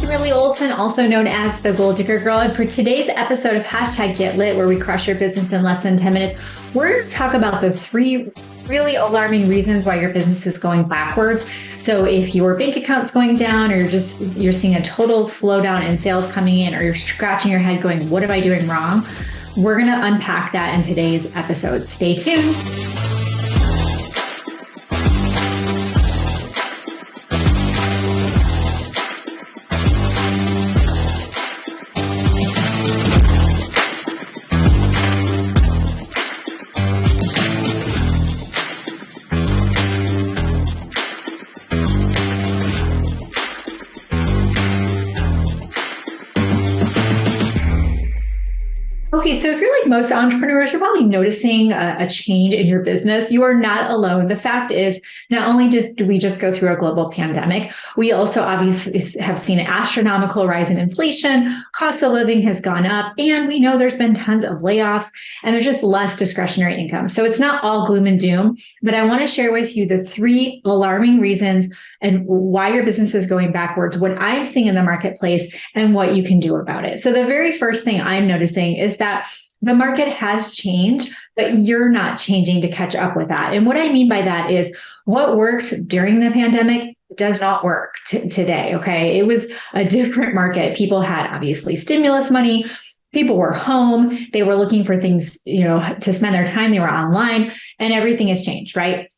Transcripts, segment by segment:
Kimberly Olson, also known as the Goal Digger Girl. And for today's episode of #GetLit, where we crush your business in less than 10 minutes, we're going to talk about the 3 really alarming reasons why your business is going backwards. So if your bank account's going down, or you're seeing a total slowdown in sales coming in, or you're scratching your head going, what am I doing wrong? We're going to unpack that in today's episode. Stay tuned. Okay, so if you're like most entrepreneurs, you're probably noticing a change in your business. You are not alone. The fact is, not only do we just go through a global pandemic, we also obviously have seen an astronomical rise in inflation, cost of living has gone up, and we know there's been tons of layoffs, and there's just less discretionary income. So it's not all gloom and doom, but I want to share with you the 3 alarming reasons and why your business is going backwards, what I'm seeing in the marketplace, and what you can do about it. So the very first thing I'm noticing is that the market has changed, but you're not changing to catch up with that. And what I mean by that is what worked during the pandemic does not work today, okay? It was a different market. People had obviously stimulus money. People were home. They were looking for things, to spend their time. They were online, and everything has changed, right?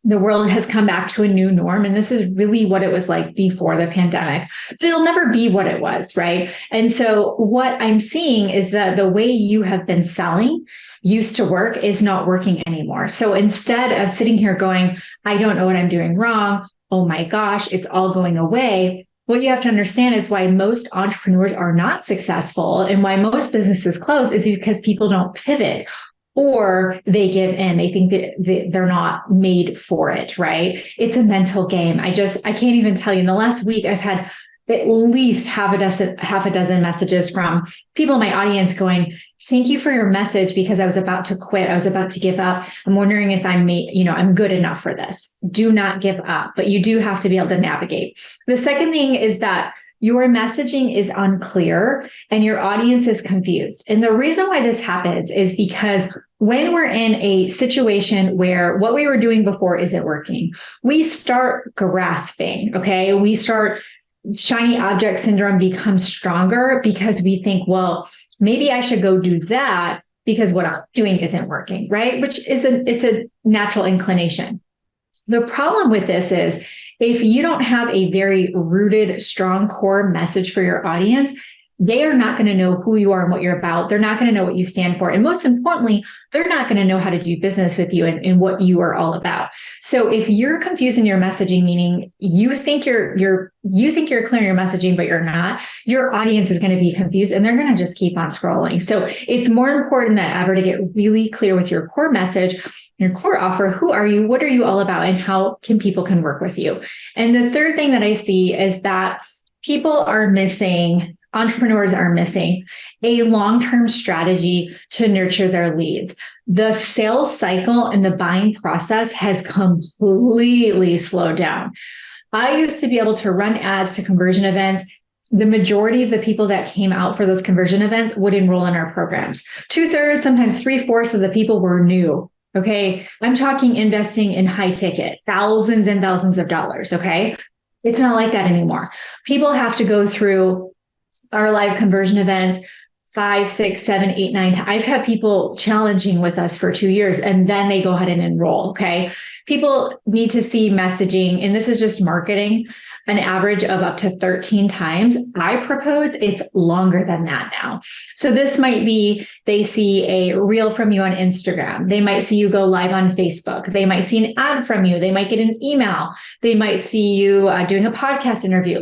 The world has come back to a new norm, and this is really what it was like before the pandemic, but it'll never be what it was, right? And so what I'm seeing is that the way you have been selling used to work is not working anymore. So instead of sitting here going, I don't know what I'm doing wrong, oh my gosh, it's all going away, what you have to understand is why most entrepreneurs are not successful and why most businesses close is because people don't pivot, or they give in. They think that they're not made for it, right? It's a mental game. I can't even tell you. In the last week, I've had at least half a dozen messages from people in my audience going, thank you for your message, because I was about to quit. I was about to give up. I'm wondering if I'm good enough for this. Do not give up, but you do have to be able to navigate. The second thing is that your messaging is unclear and your audience is confused. And the reason why this happens is because when we're in a situation where what we were doing before isn't working, we start grasping, okay? We start shiny object syndrome becomes stronger because we think, well, maybe I should go do that because what I'm doing isn't working, right? Which is it's a natural inclination. The problem with this is if you don't have a very rooted, strong core message for your audience, they are not going to know who you are and what you're about. They're not going to know what you stand for. And most importantly, they're not going to know how to do business with you and what you are all about. So if you're confusing your messaging, meaning you think you're clear in your messaging, but you're not, your audience is going to be confused and they're going to just keep on scrolling. So it's more important than ever to get really clear with your core message, your core offer. Who are you? What are you all about? And how people can work with you? And the third thing that I see is that entrepreneurs are missing a long-term strategy to nurture their leads. The sales cycle and the buying process has completely slowed down. I used to be able to run ads to conversion events. The majority of the people that came out for those conversion events would enroll in our programs. 2/3, sometimes 3/4 of the people were new. Okay. I'm talking investing in high ticket, thousands and thousands of dollars. Okay. It's not like that anymore. People have to go through our live conversion events 5, 6, 7, 8, 9 times. I've had people challenging with us for 2 years and then they go ahead and enroll. Okay. People need to see messaging, and this is just marketing, an average of up to 13 times. I propose it's longer than that now. So this might be, they see a reel from you on Instagram. They might see you go live on Facebook. They might see an ad from you. They might get an email. They might see you doing a podcast interview.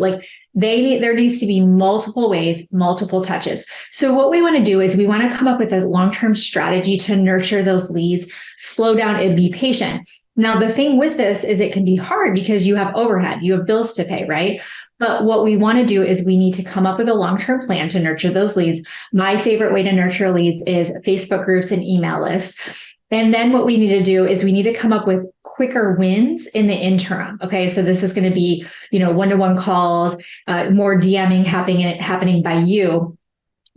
There needs to be multiple ways, multiple touches. So what we want to do is we want to come up with a long-term strategy to nurture those leads, slow down and be patient. Now, the thing with this is it can be hard because you have overhead, you have bills to pay, right? But what we want to do is we need to come up with a long-term plan to nurture those leads. My favorite way to nurture leads is Facebook groups and email lists. And then what we need to do is we need to come up with quicker wins in the interim. Okay. So this is going to be, one-to-one calls, more DMing happening by you,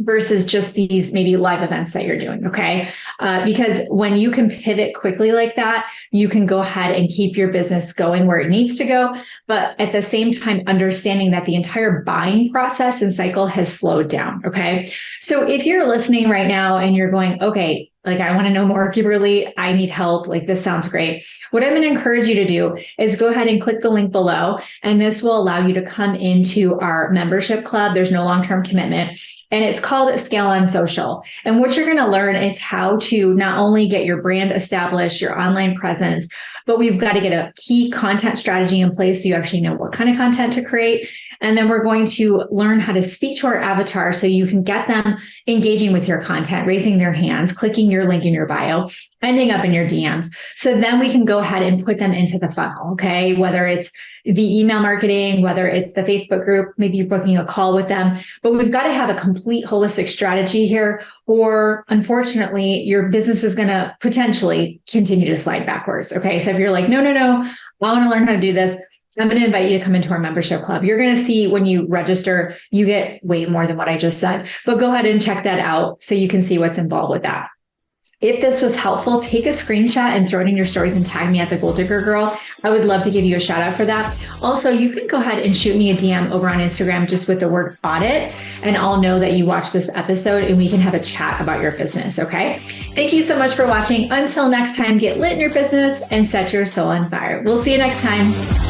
versus just these maybe live events that you're doing. Okay. Because when you can pivot quickly like that, you can go ahead and keep your business going where it needs to go. But at the same time, understanding that the entire buying process and cycle has slowed down. Okay. So if you're listening right now and you're going, okay, like, I want to know more, Kimberly, I need help. Like, this sounds great. What I'm going to encourage you to do is go ahead and click the link below. And this will allow you to come into our membership club. There's no long-term commitment. And it's called Scale on Social. And what you're going to learn is how to not only get your brand established, your online presence, but we've got to get a key content strategy in place so you actually know what kind of content to create. And then we're going to learn how to speak to our avatar so you can get them engaging with your content, raising their hands, clicking your link in your bio, ending up in your DMs. So then we can go ahead and put them into the funnel, okay? Whether it's the email marketing, whether it's the Facebook group, maybe you're booking a call with them, but we've got to have a complete holistic strategy here, or unfortunately, your business is going to potentially continue to slide backwards, okay? So if you're like, no, I want to learn how to do this, I'm going to invite you to come into our membership club. You're going to see when you register, you get way more than what I just said, but go ahead and check that out so you can see what's involved with that. If this was helpful, take a screenshot and throw it in your stories and tag me at the Goal Digger Girl. I would love to give you a shout out for that. Also, you can go ahead and shoot me a DM over on Instagram just with the word audit, and I'll know that you watched this episode and we can have a chat about your business, okay? Thank you so much for watching. Until next time, get lit in your business and set your soul on fire. We'll see you next time.